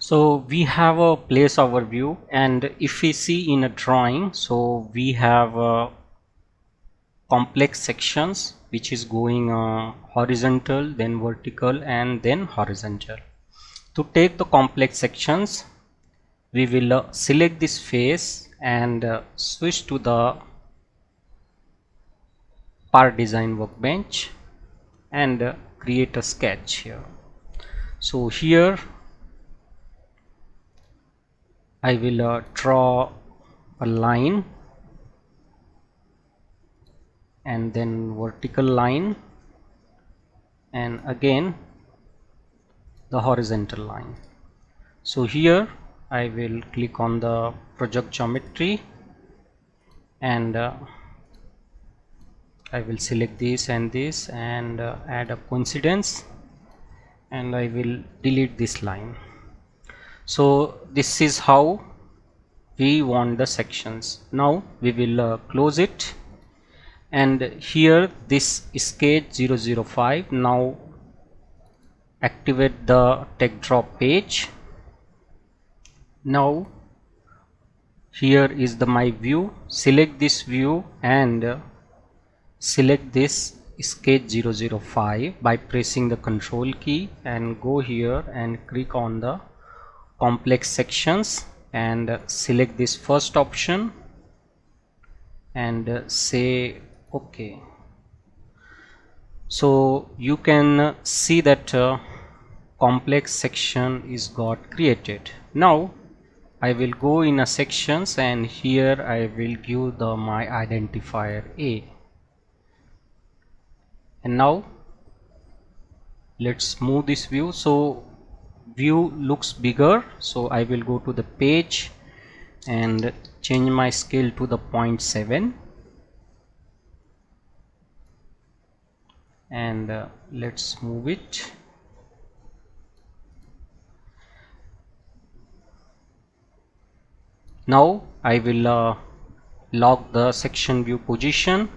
So we have a place overview, and if we see in a drawing, so we have complex sections which is going horizontal, then vertical, and then horizontal. To take the complex sections, we will select this face and switch to the part design workbench and create a sketch here. So here I will draw a line and then vertical line, and again the horizontal line. So here I will click on the project geometry and I will select this and this and add a coincidence, and I will delete this line. So this is how we want the sections. Now we will close it, and here this sketch 005, now activate the text drop page. Now here is the my view. Select this view and select this sketch 005 by pressing the control key, and go here and click on the complex sections and select this first option and say OK. So you can see that complex section is got created. Now I will go in a sections, and here I will give the my identifier A. And now let's move this view. So view looks bigger, so I will go to the page and change my scale to the 0.7 and let's move it. Now I will lock the section view position